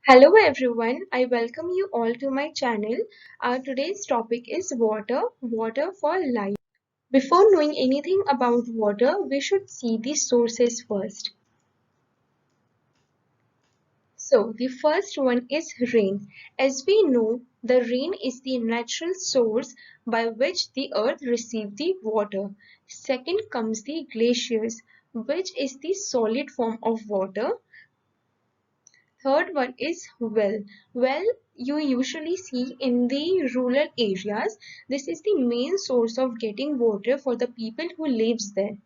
Hello everyone, I welcome you all to my channel. Our today's topic is water for life. Before knowing anything about water, we should see the sources first. So the first one is rain. As we know, the rain is the natural source by which the earth receives the water. Second comes the glaciers, which is the solid form of water. Third one is well. Well, you usually see in the rural areas. This is the main source of getting water for the people who lives there.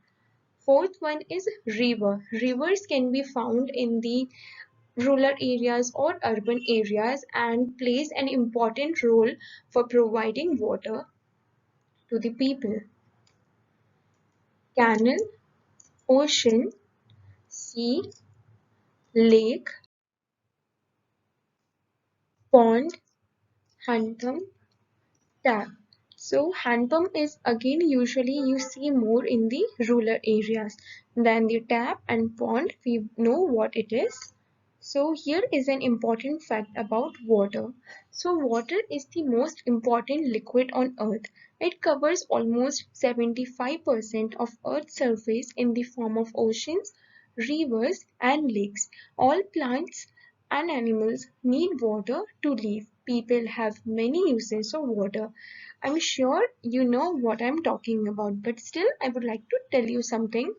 Fourth one is river. Rivers can be found in the rural areas or urban areas and plays an important role for providing water to the people. Canal, ocean, sea, lake, pond, hand pump, tap. So hand pump is again usually you see more in the rural areas than the tap and pond. We know what it is. So here is an important fact about water. So water is the most important liquid on earth. It covers almost 75% of earth's surface in the form of oceans, rivers and lakes. All plants and animals need water to live. People have many uses of water. I'm sure you know what I'm talking about, but still I would like to tell you something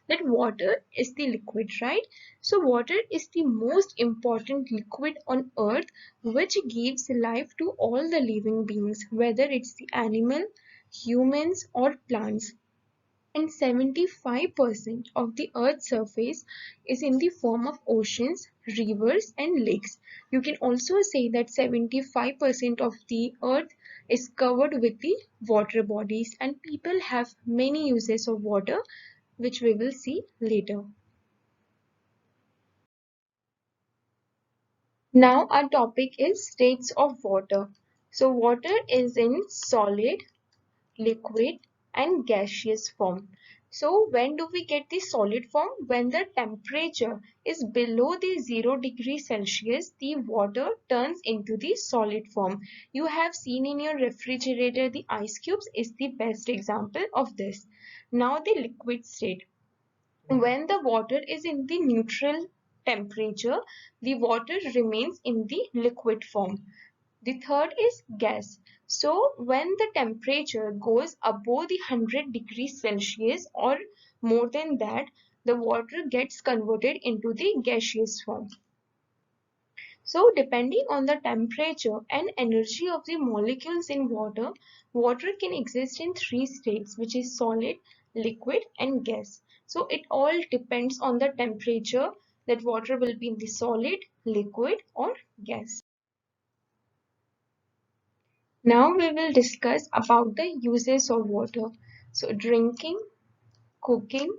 that water is the liquid, right? So water is the most important liquid on earth which gives life to all the living beings, whether it's the animal, humans or plants. And 75% of the earth's surface is in the form of oceans, rivers and lakes. You can also say that 75% of the earth is covered with the water bodies, and people have many uses of water which we will see later. Now our topic is states of water. So water is in solid, liquid and gaseous form. So when do we get the solid form? When the temperature is below the 0 °C, the water turns into the solid form. You have seen in your refrigerator the ice cubes is the best example of this. Now the liquid state. When the water is in the neutral temperature, the water remains in the liquid form. The third is gas. So when the temperature goes above the 100 °C or more than that, the water gets converted into the gaseous form. So depending on the temperature and energy of the molecules in water, water can exist in three states, which is solid, liquid and gas. So it all depends on the temperature that water will be in the solid, liquid or gas. Now we will discuss about the uses of water. So drinking, cooking,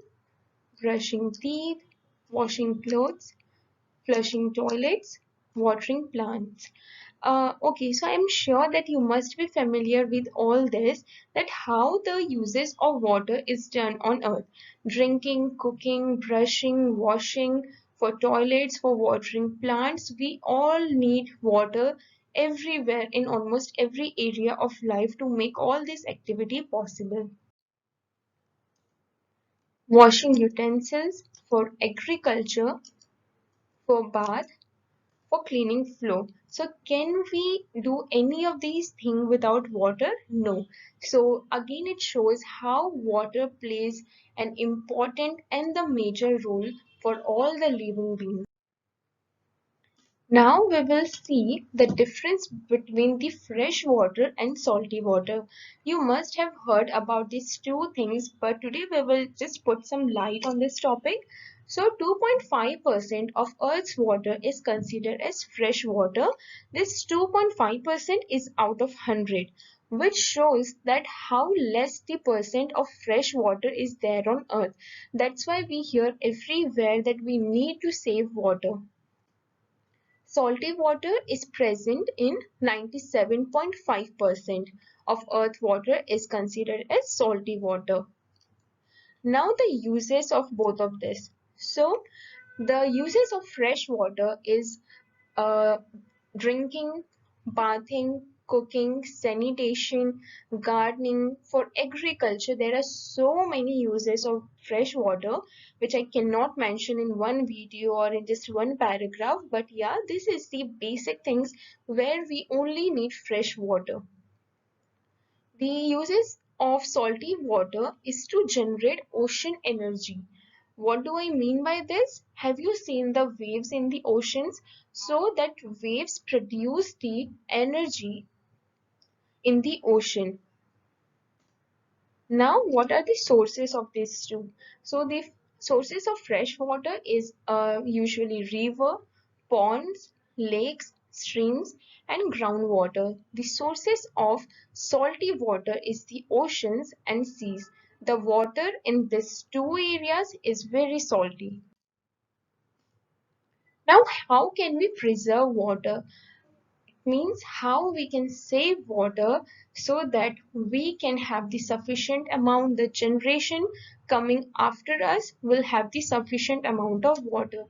brushing teeth, washing clothes, flushing toilets, watering plants. Okay, so I'm sure that you must be familiar with all this, that how the uses of water is done on earth. Drinking, cooking, brushing, washing, for toilets, for watering plants, we all need water everywhere in almost every area of life to make all this activity possible. Washing utensils, for agriculture, for bath, for cleaning floor. So can we do any of these things without water? No. So again it shows how water plays an important and the major role for all the living beings. Now we will see the difference between the fresh water and salty water. You must have heard about these two things, but today we will just put some light on this topic. So 2.5% of Earth's water is considered as fresh water. This 2.5% is out of 100, which shows that how less the percent of fresh water is there on Earth. That's why we hear everywhere that we need to save water. Salty water is present in 97.5% of earth water is considered as salty water. Now the uses of both of this. So the uses of fresh water is drinking, bathing, cooking, sanitation, gardening, for agriculture. There are so many uses of fresh water which I cannot mention in one video or in just one paragraph. But yeah, this is the basic things where we only need fresh water. The uses of salty water is to generate ocean energy. What do I mean by this? Have you seen the waves in the oceans? So that waves produce the energy in the ocean. Now, what are the sources of this too? So the sources of fresh water is usually river, ponds, lakes, streams, and groundwater. The sources of salty water is the oceans and seas. The water in these two areas is very salty. Now, how can we preserve water? Means how we can save water so that we can have the sufficient amount, the generation coming after us will have the sufficient amount of water.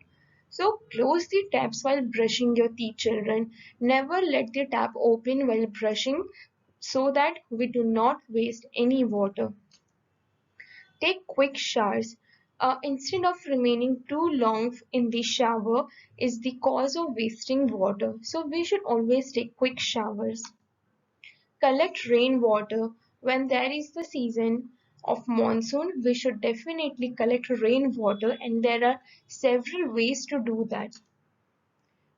So close the taps while brushing your teeth, children. Never let the tap open while brushing so that we do not waste any water. Take quick showers. Instead of remaining too long in the shower is the cause of wasting water. So we should always take quick showers. Collect rainwater. When there is the season of monsoon, we should definitely collect rainwater, and there are several ways to do that.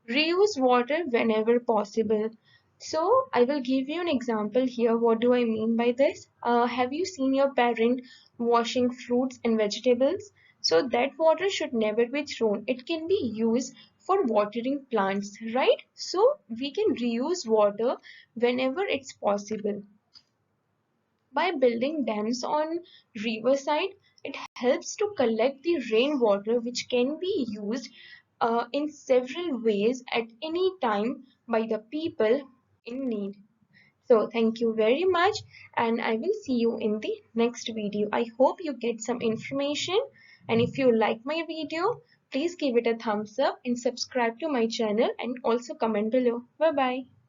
Reuse water whenever possible. So I will give you an example here. What do I mean by this? Have you seen your parent washing fruits and vegetables? So that water should never be thrown. It can be used for watering plants, right? So we can reuse water whenever it's possible. By building dams on riverside, it helps to collect the rainwater which can be used in several ways at any time by the people in need. So thank you very much, and I will see you in the next video. I hope you get some information, and if you like my video, please give it a thumbs up and subscribe to my channel and also comment below. Bye bye.